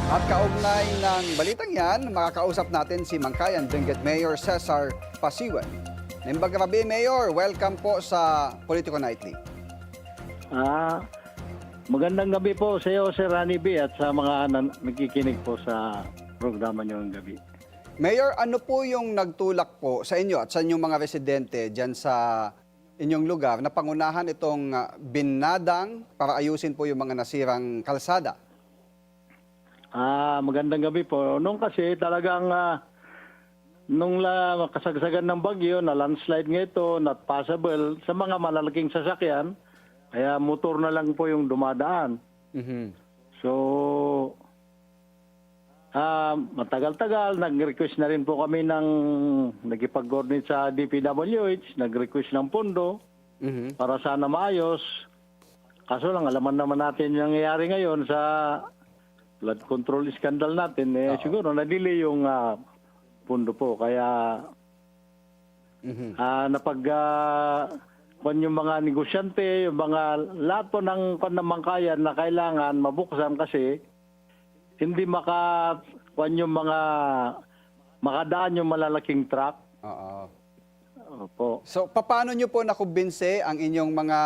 At kaugnay ng balitang yan, makakausap natin si Mangkayan Benguet Mayor Cesar Pasiwan. Nimbag gabi, Mayor. Welcome po sa Politico Nightly. Magandang gabi po sa iyo, Sir Rani B, at sa mga nakikinig po sa programa niyo ng gabi. Mayor, ano po yung nagtulak po sa inyo at sa inyong mga residente dyan sa inyong lugar na pangunahan itong binadang para ayusin po yung mga nasirang kalsada? Magandang gabi po. Nung kasi talagang nung kasagsagan ng bagyo, na landslide nga ito, not possible sa mga malalaking sasakyan, kaya motor na lang po yung dumadaan. So, matagal-tagal, nag-request na rin po kami nagipag-coordinate sa DPWH, nag-request ng pondo para sana maayos. Kaso lang, alaman naman natin yung nangyayari ngayon sa flood control scandal natin. Siguro, na-delay yung pondo po. Kaya, kung yung mga negosyante, yung mga lahat po ng Mangkayan na kailangan mabuksan kasi hindi makadaan yung malalaking truck. Oo. Opo. So, paano nyo po nakumbinse ang inyong mga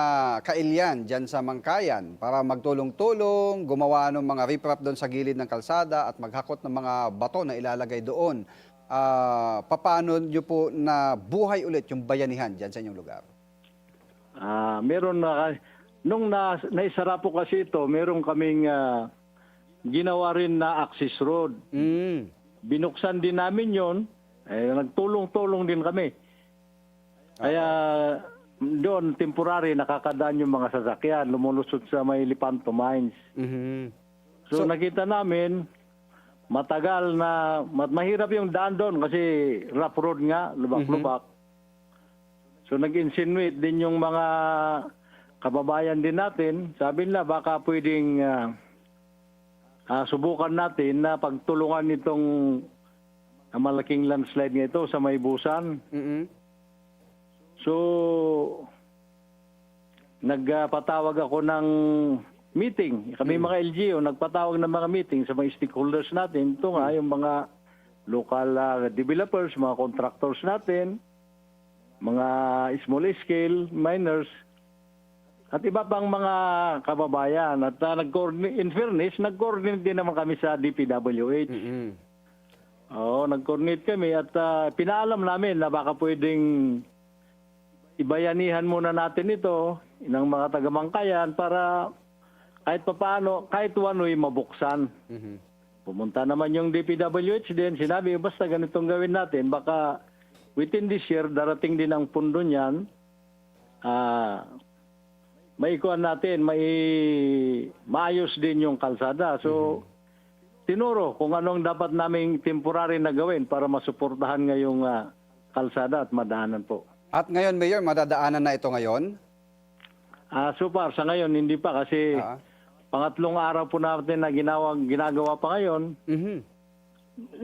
kailyan dyan sa Mangkayan para magtulong-tulong, gumawa ng mga riprap doon sa gilid ng kalsada at maghakot ng mga bato na ilalagay doon? Paano nyo po na buhay ulit yung bayanihan dyan sa inyong lugar? Meron nung naisara po kasi ito, meron kaming ginawa rin na access road. Binuksan din namin yon, nagtulong-tulong din kami. Kaya doon, temporary, nakakadaan yung mga sasakyan, lumulusot sa may Lipanto Mines. So, nakita namin, matagal na, mahirap yung daan doon kasi rough road nga, lubak-lubak. So, nag-insinuate din yung mga kababayan din natin. Sabi nila, baka pwedeng subukan natin na pagtulungan itong malaking landslide nga ito sa may Busan. So, nagpatawag ako ng meeting. Kami mga LGU, nagpatawag ng mga meeting sa mga stakeholders natin. Ito nga, yung mga local developers, mga contractors natin, mga small scale miners, at iba pang mga kababayan. At in fairness, nag-coordinate din naman kami sa DPWH. Oo, nag-coordinate kami at pinaalam namin na baka pwedeng ibayanihan muna natin ito ng mga taga-Mangkayan para kahit papaano, kahit wano'y mabuksan. Pumunta naman yung DPWH din, sinabi, basta ganitong gawin natin, baka within this year, darating din ang pundo niyan, maikuan natin, maayos din yung kalsada. So, tinuro kung anong dapat naming temporary na gawin para masuportahan ngayong kalsada at madaanan po. At ngayon, Mayor, madadaanan na ito ngayon? So far, sa ngayon, hindi pa kasi pangatlong araw po natin na ginagawa pa ngayon.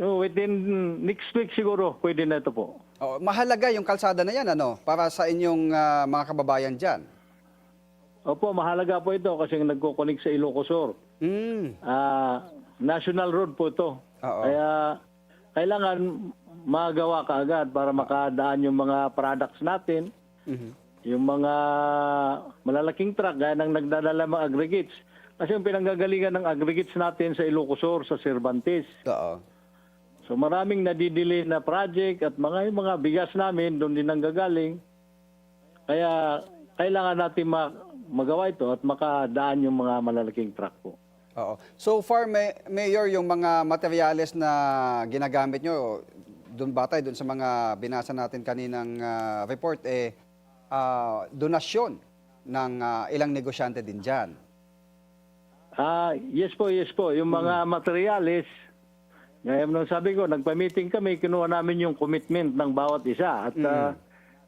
So, within next week siguro, pwede na ito po. Mahalaga yung kalsada na yan, ano, para sa inyong mga kababayan dyan? Opo, mahalaga po ito kasi nagko-connect sa Ilocosur. National road po ito. Kaya kailangan magawa kaagad para makadaan yung mga products natin, yung mga malalaking truck gaya ng nagdadala mga aggregates. Kasi yung pinanggagalingan ng aggregates natin sa Ilocosur, sa Cervantes. So maraming nadidili na project at yung mga bigas namin doon din nanggagaling. Kaya kailangan natin magawa ito at makadaan yung mga malalaking truck po. So far, Mayor, yung mga materyales na ginagamit nyo, doon batay, doon sa mga binasa natin kaninang report, donasyon ng ilang negosyante din dyan. Yes po. Yung mga materyales, ngayon nung sabi ko, nagpa-meeting kami, kinuha namin yung commitment ng bawat isa. At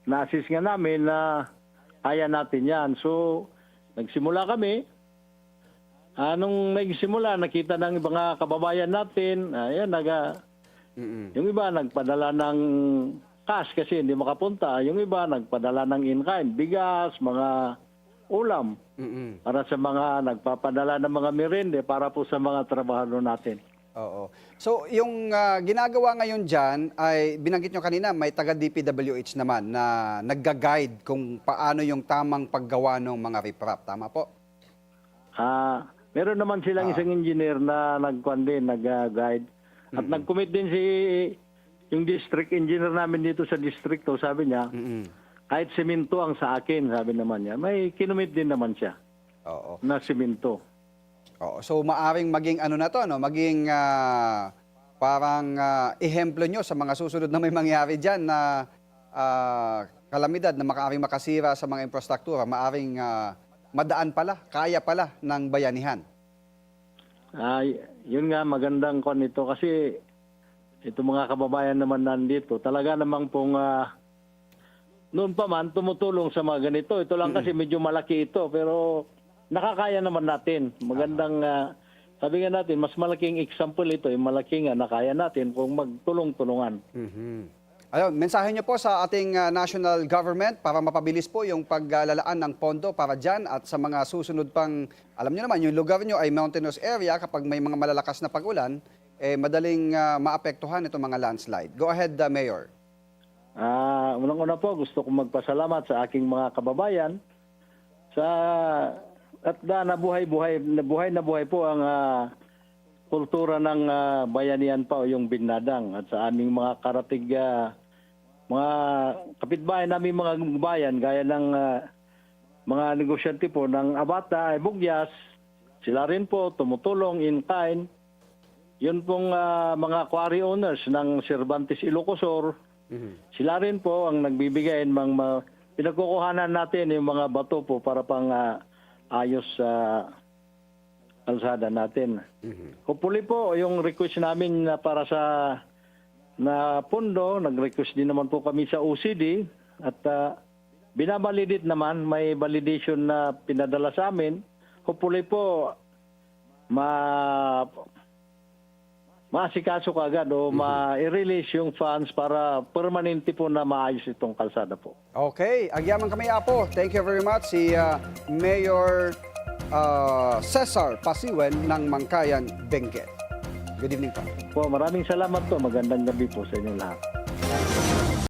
na-assist nga namin na kaya natin yan. So, nagsimula kami. Nung nagsimula, nakita ng mga kababayan natin, yung iba nagpadala ng cash kasi hindi makapunta. Yung iba nagpadala ng in-kind, bigas, mga ulam. Para sa mga nagpapadala ng mga merende para po sa mga trabahador natin. Oo. So, yung ginagawa ngayon dyan, ay binanggit nyo kanina, may taga DPWH naman na nagga-guide kung paano yung tamang paggawa ng mga riprap. Tama po? Meron naman silang isang engineer na nag-guide. At nag-commit din yung district engineer namin dito sa distrito, sabi niya, kahit simento ang sa akin, sabi naman niya, may kinumit din naman siya Oo. na simento. Oo. So, maaring maging ano na to, no? Maging parang ehemplo nyo sa mga susunod na may mangyari dyan na kalamidad na maaring makasira sa mga infrastruktura, maaring madaan pala, kaya pala ng bayanihan. Yun nga, magandang kon ito kasi ito mga kababayan naman nandito, talaga namang pong noon pa man tumutulong sa mga ganito. Ito lang kasi medyo malaki ito, pero nakakaya naman natin. Magandang, sabi nga natin, mas malaking example ito, yung malaking nakaya natin kung magtulong-tulungan. Ayun, mensahe niyo po sa ating national government para mapabilis po yung paglalaan ng pondo para dyan at sa mga susunod pang, alam niyo naman, yung lugar niyo ay mountainous area, kapag may mga malalakas na pag-ulan, madaling maapektuhan itong mga landslide. Go ahead, Mayor. Unang-una po, gusto kong magpasalamat sa aking mga kababayan at nabuhay po ang kultura ng bayanihan pa o yung binadang at sa aming mga karatig, mga kapitbahay namin mga bayan, gaya ng mga negosyante po ng Abata, Bugyas, sila rin po tumutulong in kind. Yun pong mga quarry owners ng Cervantes Ilocosur, sila rin po ang nagbibigay ng pinagkukuhanan natin yung mga bato po para pang ayos sa kalsada natin. Hopefully po, yung request namin na para sa pondo, nag-request din naman po kami sa OCD at binabalidate naman, may validation na pinadala sa amin. Hopefully po, maasikaso kaagad o ma-release yung funds para permanente po na maayos itong kalsada po. Okay, agyaman kami Apo. Thank you very much si Mayor Cesar Pasiwen ng Mangkayan, Benguet. Good evening po. Maraming salamat po. Magandang gabi po sa inyo lahat.